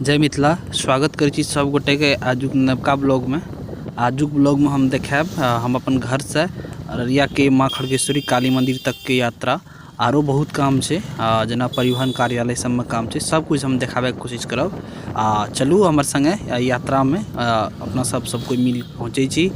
जय मिथिला। स्वागत करै छी सब गोटे के आजुक नवका ब्लॉग में। आजुक ब्लॉग में हम देखाब हम अपन घर से अररिया के माँ खड़गेश्वरी काली मंदिर तक के यात्रा। आरो बहुत काम छे जना परिवहन कार्यालय सब में काम छे, सब कुछ हम देखाबे के कोशिश करब। चलू हमर संगे यात्रा में अपना सब कोई मिल पहुँचे छी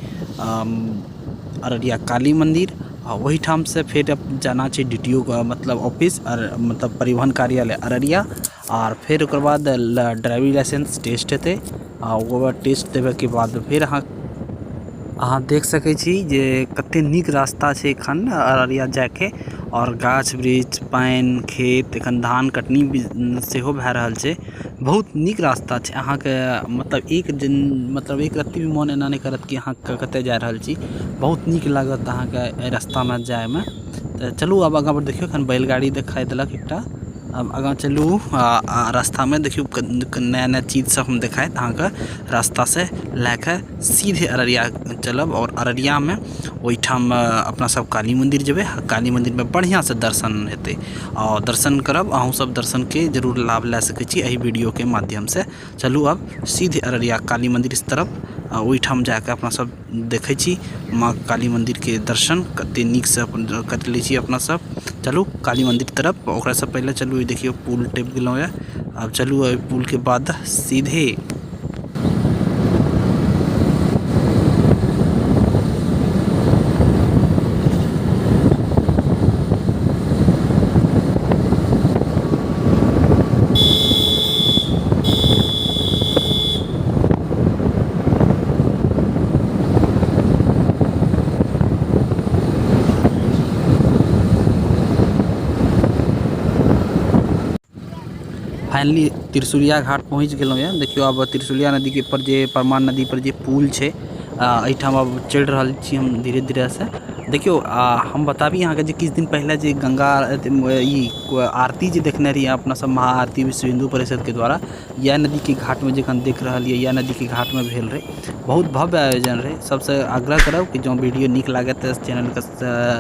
अररिया काली मंदिर। वही ठाम से फिर जाना है DTO का मतलब ऑफिस और मतलब परिवहन कार्यालय अररिया। और फिर ओकर बाद ड्राइविंग लाइसेंस टेस्ट हेतै। ओकर टेस्ट देवे के बाद फिर अहाँ देख सकै छी जे कते नीक रास्ता छै एखन अररिया जाके। और गाछ वृक्ष पानि खेत एखन धान कटनी भी सेहो भए रहल छै। बहुत नीक रास्ता छै। अहाँ के मतलब एक रत्ती भी मन एना नहीं करत कि अहाँ कतय जा रहल छी। बहुत नीक लागत अहाँ के रास्ता में जाए में। तो चलू अब आगाँ पर देखियो एखन बैलगाड़ी दिखाई देलक एकटा। अब आगाँ चलू रास्ता में देखियो नया नया चीज सब हम देखायत अहाँ के। रास्ता से लैके सीधे अररिया चलब और अररिया में ओहिठाम अपना सब काली मंदिर जेबे। काली मंदिर में बढ़िया से दर्शन हेतै और दर्शन करब। अहूँ सब दर्शन के जरूर लाभ ले सकै छी एही वीडियो के माध्यम से। चलू अब सीधे अररिया काली मंदिर इस तरफ ओहिठाम जाके अपना सब देखे छी माँ काली मंदिर के दर्शन कते नीक से कर ले छी अपना सब। चलू काली मंदिर तरफ। ओकरा से पहले चलू देखियो पुल टेप गेलौं है। अब चलू पुल के बाद सीधे फाइनली त्रिशुलिया घाट पहुँच गए हैं। देखियो अब त्रिशुलिया नदी के पर जे परमान नदी पर जे पुल है एठाम अब चढ़ रहा छी हम धीरे धीरे से। देखियो हम बताबी यहाँ के किछ दिन पहले जे गंगा आरती जे देखने रही अपना सब महाआरती विश्व हिंदू परिषद के द्वारा यह नदी के घाट में जखन देख रहा है यह नदी के घाट में भेल रहे। बहुत भव्य आयोजन रहे। सबसे आग्रह करब कि जो वीडियो निक लगे तो चैनल का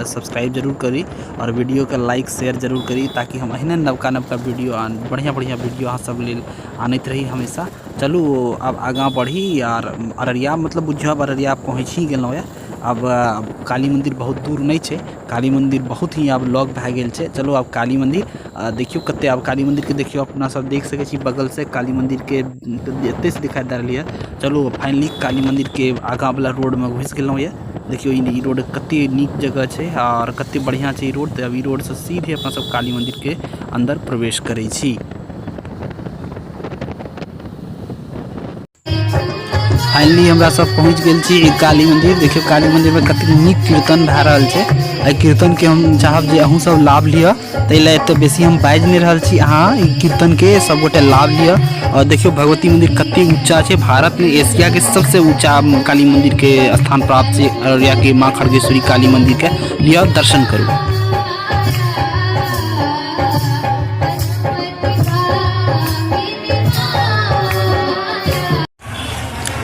सब्सक्राइब जरूर करी और वीडियो का लाइक शेयर जरूर करी ताकि हम अहिने नवका वीडियो बढ़िया वीडियो अहाँ सब लेल आनत रही हमेशा। चलू अब आगाँ बढ़ी और अररिया मतलब बुझियो अब अररिया पहुँच ही गेलौं है। अब काली मंदिर बहुत दूर नहीं है। काली मंदिर बहुत ही अब लॉग भए गेल छै। चलो अब काली मंदिर देखियो कते अब काली मंदिर के देखियो अपना सब देख सके छी बगल से काली मंदिर के एते से दिखाई दे रही है। चलो फाइनली काली मंदिर के आगाँ वाला रोड में घुस गेलौं ये। देखियो ई रोड कते नीक जगह छै और कते बढ़िया छै ई रोड। तो अब ई रोड से सीधे अपना सब काली मंदिर के अंदर प्रवेश करै छी। फाइनली हमरा सब पहुँच गेल छी काली मंदिर। देखियो काली मंदिर में कते नीक कीर्तन भए रहल छै। एहि कीर्तन के हम चाहब जे अहूँ सब लाभ लिअ ताहि लए एते बेसी हम बाजि नहीं रहल छी। अहाँ ई कीर्तन के सब गोटे लाभ लिअ। और देखियो भगवती मंदिर कते ऊंचा छै। भारत में एशिया के सबसे ऊंचा काली मंदिर के स्थान प्राप्त छै अररिया के माँ खड़गेश्वरी काली मंदिर के। लिअ दर्शन करू।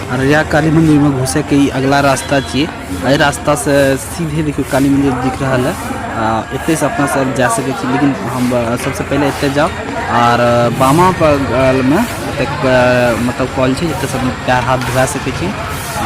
अररिया काली मंदिर में घुसे के अगला रास्ता चाहिए। रास्ता से सीधे देखियो काली मंदिर दिख रहा है। इतने से अपना सब जा सके छी लेकिन हम सबसे पहले इतने जाओ और बामा बगल में एक मतलब कॉल है जितने सब पैर हाथ धुआ सके छी।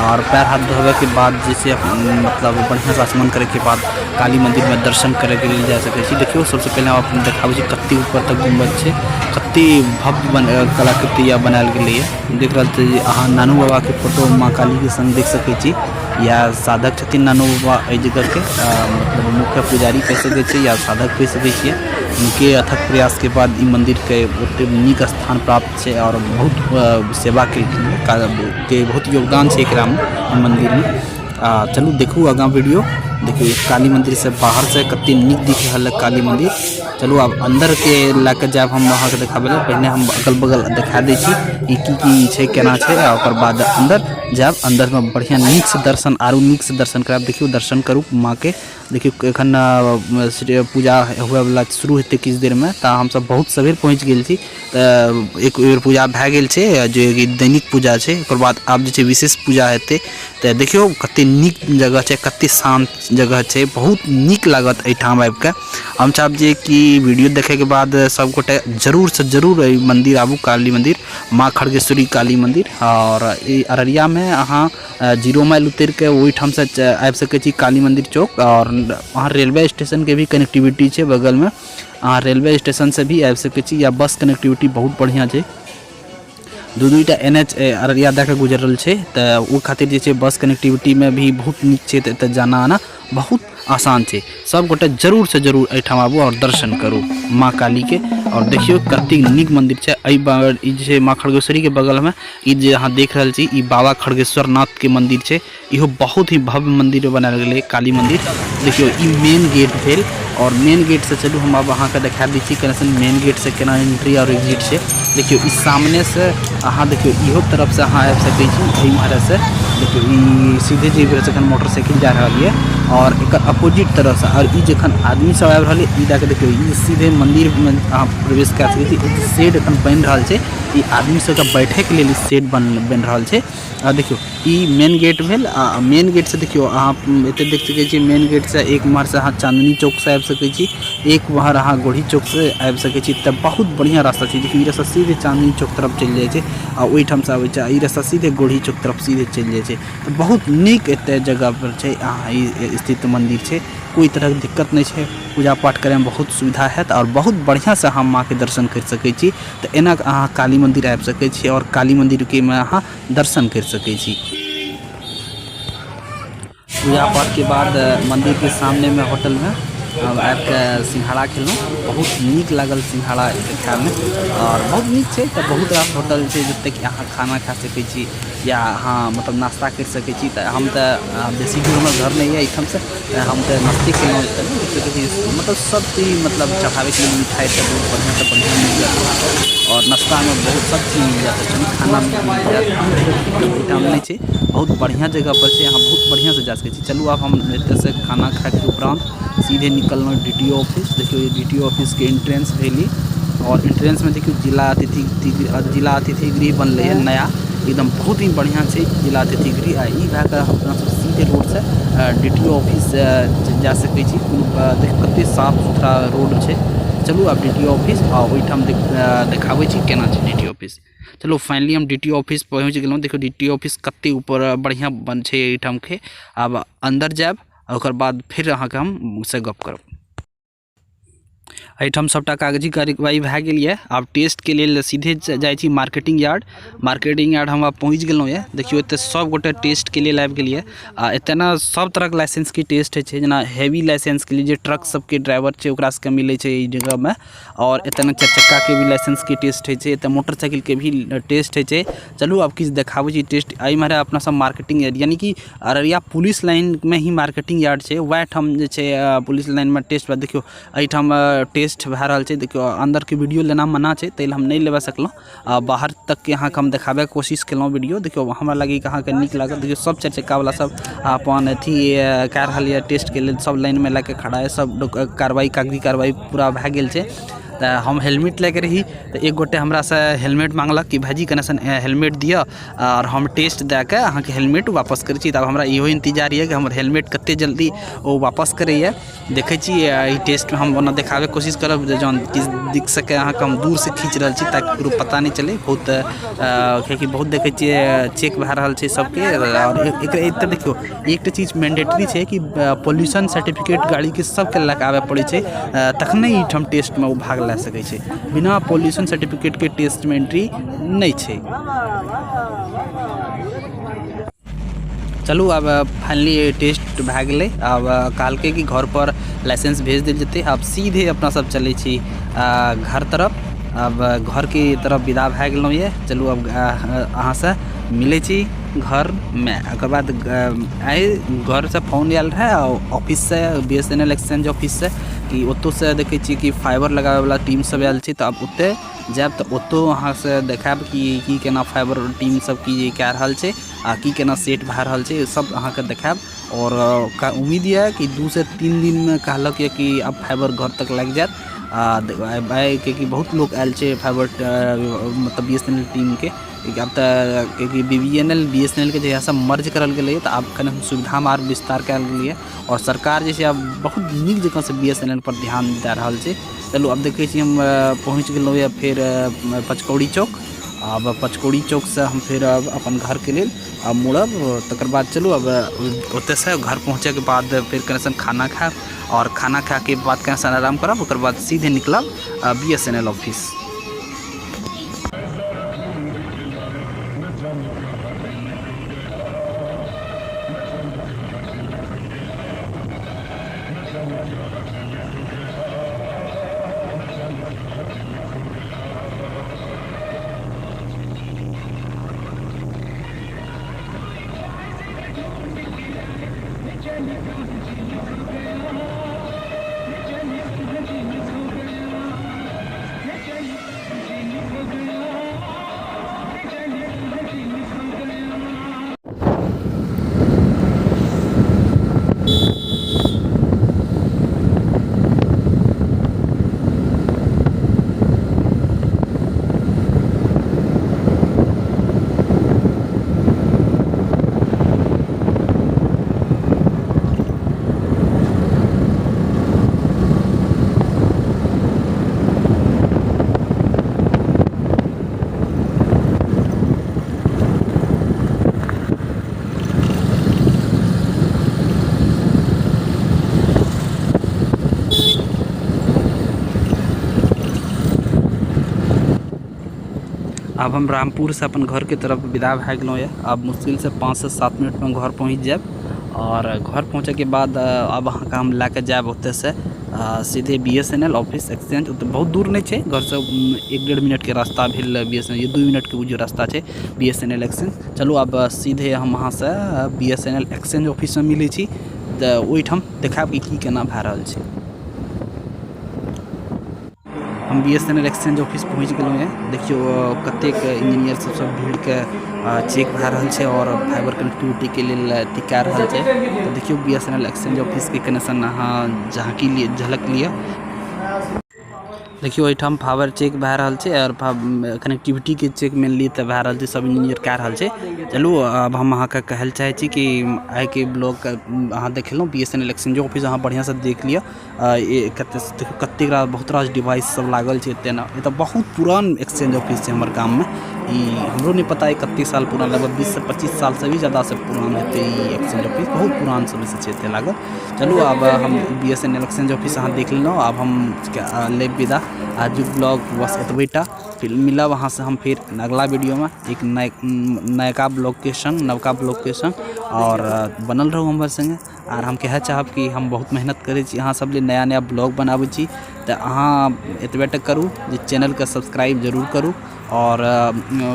और पैर हाथ धोवे के बाद जैसे मतलब बढ़िया से स्नान करे के बाद काली मंदिर में दर्शन करे के लिए जा सके छी। देखियो सबसे पहले हम अपन देखाबे छी कते ऊपर तक गुम्बद छै, कते भव्य कलाकृति या बनायल गेलै है। देख रहल छी अहाँ नानू बाबा के फोटो माँ काली के संग देख सके छी। या साधक छथिन नानू बाबा एहि जगह के मतलब मुख्य पुजारी कह सके छी या साधक कह सके छियै। उनके अथक प्रयास के बाद ई मंदिर के ओते नीक स्थान प्राप्त है और बहुत सेवा के बहुत योगदान है एकरा में मंदिर में। चलू देखू आगाँ वीडियो। देखिए काली मंदिर से बाहर से कते नीक दिख रहा है काली मंदिर। चलू अब अंदर के लाके जाब हम अहाँ के देखाबे पहले हम अगल बगल दिखा दै छी ई की छै केना छै। और बाद अंदर जाब अंदर में बढ़िया नीक से दर्शन आरू नीक से दर्शन कराब। देखियो दर्शन करू माँ के। देखियो एखन पूजा हुए वाला शुरू हेतै किछु देर में, तो हम सब बहुत सवेर पहुँच गेल छी। एक बेर पूजा भए गेल छै जे दैनिक पूजा छै, ओकर बाद आब जे छै विशेष पूजा हेतै। तो देखियो कते नीक जगह छै, कते शांत जगह छै, बहुत नीक लागत एठाम आबि के। हम चाहब जे कि वीडियो देखे के बाद सब गोटे जरूर से जरूर मंदिर आबू, काली मंदिर, माँ खड़गेश्वरी काली मंदिर। और अररिया में अहाँ 0 माइल उतर के ओहिठाम से आबि सकै छी काली मंदिर चौक। और वहाँ रेलवे स्टेशन के भी कनेक्टिविटी छै बगल में, अहाँ रेलवे स्टेशन से भी आबि सकै छी, या बस कनेक्टिविटी बहुत बढ़िया छै। दूटा NH अररिया दे के गुजरल छै, तो ओ खातिर जे छै बस कनेक्टिविटी में भी बहुत नीक छै। तो जाना आना बहुत आसान छै। सब गोटे जरूर से जरूर एठाम आबू और दर्शन करू माँ काली के। और देखियो कते नीक मंदिर छै। ई जे माँ खड़गेश्वरी के बगल में ई जे अहाँ देख रहल छी, ई बाबा खड़गेश्वर नाथ के मंदिर छै। इहो बहुत ही भव्य मंदिर बनायल गेलै काली मंदिर। देखियो ई मेन गेट भेल, और मेन गेट से चलू हम अब अहाँ के दिखा दै छी केना मेन गेट से केना एंट्री और एग्जिट छै। देखियो इस सामने से अहाँ देखियो इहो तरफ से अहाँ आबि सकै छी, इम्हर से देखियो ई सीधे जे जखन मोटरसाइकिल जा रहल है, और एक अपोजिट तरफ से। और ई जखन आदमी सब आबि रहल है, ई जाके देखियो ई सीधे मंदिर में अहाँ प्रवेश कर सकै छी। शेड एखन बनि रहल छै, ई आदमी सबके बैठे के लिए शेड बन रहल छै। आ देखियो ई मेन गेट भेल। मेन गेट से देखियो अहाँ एते देख सकै छी, मेन गेट से एक मार से अहाँ चांदनी चौक से आबि सकै छी, एक बार अहाँ गोढ़ी चौक से आबि सकै छी। तो बहुत बढ़िया रास्ता छै। देखियो ई रास्ता सीधे चांदनी चौक तरफ चलि जाइ छै, आ ओहिठाम से आबै छै ई रास्ता सीधे गोढ़ी चौक तरफ सीधे चलि जाइ छै। तो बहुत नीक एते जगह पर छै अहाँ ई स्थित मंदिर छै, कोई तरह के दिक्कत नहीं है। पूजा पाठ करे में बहुत सुविधा है, और बहुत बढ़िया से अहाँ माँ के दर्शन कर सकै छी। तो एना अहाँ काली मंदिर आबि सकै छी, और काली मंदिर के में अहाँ दर्शन कर सकै छी। पूजा पाठ के बाद मंदिर के सामने में होटल में आबि के सिंघाड़ा खेलूँ। बहुत नीक लागल सिंघाड़ा खाय में, और बहुत नीक छै। तो बहुत रास होटल छै जते कि अहाँ खाना खा सकै छी, या अहाँ मतलब नाश्ता कर सकै छी। तो हम तो बेसी दूर हमर घर नहीं है एठाम से, हम तो नाश्ते केलहुँ। मतलब सब चीज मतलब चढ़ावे के लिए मिठाई तो बहुत बढ़िया से बढ़िया मिल जाता, और नाश्ता में बहुत सब चीज मिल जाता है, खाना मिल जाता एठाम नहीं छै। बहुत बढ़िया जगह पर छै, अहाँ बहुत बढ़िया से जा सकै छी। चलू अब हम एतऽ से खाना खाए के उपरांत सीधे निकलना DTO ऑफिस। देखियो ये DTO ऑफिस के एंट्रेंस भेली, और एंट्रेंस में देखियो जिला अतिथि गृह बनले है नया, एकदम बहुत ही बढ़िया छै जिला अतिथि गृह। आ ई भए कऽ अपना सब सीधे रोड से DTO ऑफिस जा सकै छी। देख कते साफ सुथरा रोड छै। चलू आब DTO ऑफिस आ ओहिठाम देखाबै छी केना छै DTO ऑफिस। चलो फाइनली हम DTO ऑफिस पहुँच गेलहुँ। देखियो DTO ऑफिस कते ऊपर बढ़िया बन छै एहिठाम के। आब अंदर जायब, ओकर बाद फिर अहाँके हम से गप करब। एहिठाम सबटा कागजी कार्यवाही भए गेल ये। आब टेस्ट के लेल सीधे जाइ छी मार्केटिंग यार्ड। मार्केटिंग यार्ड हम आब पहुँच गेलहुँ ये। देखियो एते सब गोटे टेस्ट के लेल आबि गेलिए। आ एते ना सब तरह के लाइसेंस के टेस्ट होइ छै, जेना हेवी लाइसेंस के लिए जे ट्रक सबके ड्राइवर छै ओकरा सबके मिलै छै ई जगह में। और एते ना 4 चक्का के भी लाइसेंस के टेस्ट होइ छै, एते मोटरसाइकिल के भी टेस्ट होइ छै। चलू अब किछु देखाबै छी टेस्ट। एहि में अपना सब मार्केटिंग यार्ड यानी कि अररिया पुलिस लाइन में ही मार्केटिंग यार्ड छै, वह ठाम जे छै पुलिस लाइन में टेस्ट। देखियो एहिठाम टेस्ट भए रहल छै। देखियो अंदर के वीडियो लेना मना छै, ताहि हम नहीं लेवा सकलहुँ। बाहर तक के अहाँके हम देखाबे के कोशिश केलहुँ वीडियो। देखियो हमरा लगी कि अहाँके नीक लागत। देखियो सब 4 चक्का वाला सब अपन अथी कए रहल यऽ टेस्ट के लेल, सब लाइन में लए के खड़ा है। सब कार्रवाई कागजी कार्रवाई पूरा भए गेल छै। तो हम हेलमेट लेके रही, तो एक गोटे हमरा से हेलमेट मांगलक कि भाईजी कने सन हेलमेट दिया, और हम टेस्ट दे के अहाँ के हेलमेट वापस करै छी। तब हमरा इहो इंतजार है कि हमर हेलमेट कते जल्दी वो वापस करैए। देखै छी ई टेस्ट में हम ओना देखाबे कोशिश करब जौन किस दिख सके अहाँके। हम दूर से खींच रहल छी ताकि ककरो पता नहीं चले। बहुत कियाकि बहुत देखै छियै चेक भए रहल छै सबके। और एक देखियो एकटा चीज मैंडेटरी छै कि पोल्यूशन सर्टिफिकेट गाड़ी के सबके लए के आबे पड़ै छै, तखने ई ठाम टेस्ट में वो भाग ले सकै छै। बिना पोल्यूशन सर्टिफिकेट के टेस्ट में एंट्री नहीं छै। चलू अब फाइनली टेस्ट भए गेलै। अब कहलकै कि घर पर लाइसेंस भेज देल जेतै। अब सीधे अपना सब चलै छी घर तरफ। अब घर की तरफ विदा भए गेलहुँ ये। चलू अब अहाँ से मिलै छी घर में। ओकर बाद आइ घर से फोन आयल रहे ऑफिस से, BSNL एक्सचेंज ऑफिस से, कि ओतौ से देखै छी कि फाइबर लगावे वाला टीम सब आयल छै। तो अब ओते जायब तऽ ओतौ अहाँ से देखाब कि की केना फाइबर टीम सब की कए रहल छै आ की केना सेट भए रहल छै, सब अहाँ के देखाब। और उम्मीद यऽ कि 2 से 3 दिन में कहलक कि अब फाइबर घर तक लग जायत। क्योंकि बहुत लोग आयल छै फाइबर मतलब BSNL टीम के, अब तक क्योंकि BNL BSNL के जैसा मर्ज करल गए तो आब कने सुविधा में आर विस्तार कल गई और सरकार जैसे अब बहुत नीक जगह से BSNL पर ध्यान दे रहा है। चलू अब देखे छी हम पहुँच गए या फिर पचकौड़ी चौक। अब पचकौड़ी चौक से हम फिर अब अपन घर के लिए अब मुड़ब। तकर बाद चलू अब ओते से घर पहुँचे के बाद फिर कनेसन खाना खाब और खाना खा के बाद कनेसन आराम करब, ओकर बाद सीधे निकलब BSNL ऑफिस। अब हम रामपुर से अपन घर के तरफ विदा भए गेलहुँ यऽ। अब मुश्किल से 5 से 7 मिनट में घर पहुँच जायब और घर पहुँचे के बाद अब अहाँके हम लैके जायब ओते से सीधे BSNL ऑफिस एक्सचेंज। तो बहुत दूर नहीं है, घर से 1-1.5 मिनट के रास्ता भेल BSNL, ये 2 मिनट के बुझियो रास्ता है BSNL एक्सचेंज। चलू अब सीधे हम वहाँ से BSNL एक्सचेंज ऑफिस में मिले छी तो ओहिठाम देखाब कि की केना भए रहल छै। हम BSNL एक्सचेंज ऑफिस पहुँच गए हैं। देखियो कतेक इंजीनियर सब भीड़ के चेक भए रहल छै और फाइबर कनेक्टिविटी के लिए टिका रहल छै। तो देखियो BSNL एक्सचेंज ऑफिस के कनेक्शन अहाँ झाँकी लिए झलक लिया। देखियो एठाम फाइबर चेक भए रहल छै और कनेक्टिविटी के चेक मेनली तो भए रहल छै, सब इंजीनियर कए रहल छै। चलू अब हम अहाँके कहल चाहे छी कि आइ के ब्लॉग अहाँ देखलहुँ BSNL एक्सचेंज ऑफिस अहाँ बढ़िया से देख लिया। कतेक बहुत रास डिवाइस सब लागल छै तेना। ये तो बहुत पुरान एक्सचेंज ऑफिस है हमारे गाँव में। हमरो नहीं पता है कत्ते साल पुरान, लगभग 20 से 25 साल से भी ज़्यादा से पुरान होते एक्सचेंज ऑफिस, बहुत पुरान समय से छै लागल। चलू अब हम BSNL एक्सचेंज ऑफिस अहाँ देख लेना। अब हम ले विदा। आज ब्लॉग बस एतबेटा, फिर मिला वहाँ से हम फिर अगला वीडियो में एक नयका ब्लॉग के संग, नवका ब्लॉग के संग। और बनल रहू हमारे संगे। और हम कहे चाहब कि हम बहुत मेहनत करे छी अहाँ सब लिए, नया नया ब्लॉग बनाबै छी। तो अहाँ एतबेटा करू जे चैनल के सब्सक्राइब जरूर करू और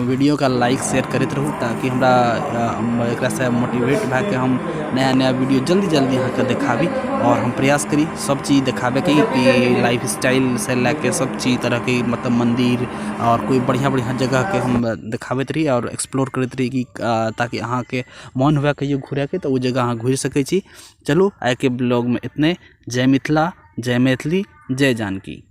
वीडियो का लाइक शेयर करते रहू, ताकि हमरा एकरा से मोटिवेट भए के हम नया नया वीडियो जल्दी जल्दी अहाँके देखाबी। और हम प्रयास करी सब चीज़ देखाबे के कि लाइफ स्टाइल से लेके सब चीज़ तरह के, मतलब मंदिर और कोई बढ़िया बढ़िया जगह के हम देखाबैत रही और एक्सप्लोर करते रही कि ताकि अहाँ के मन हुए कहियो घूरे के तो वो जगह अहाँ घूर सकै छी। चलू आइ के ब्लॉग में इतने। जय मिथिला, जय मैथिली, जय जानकी।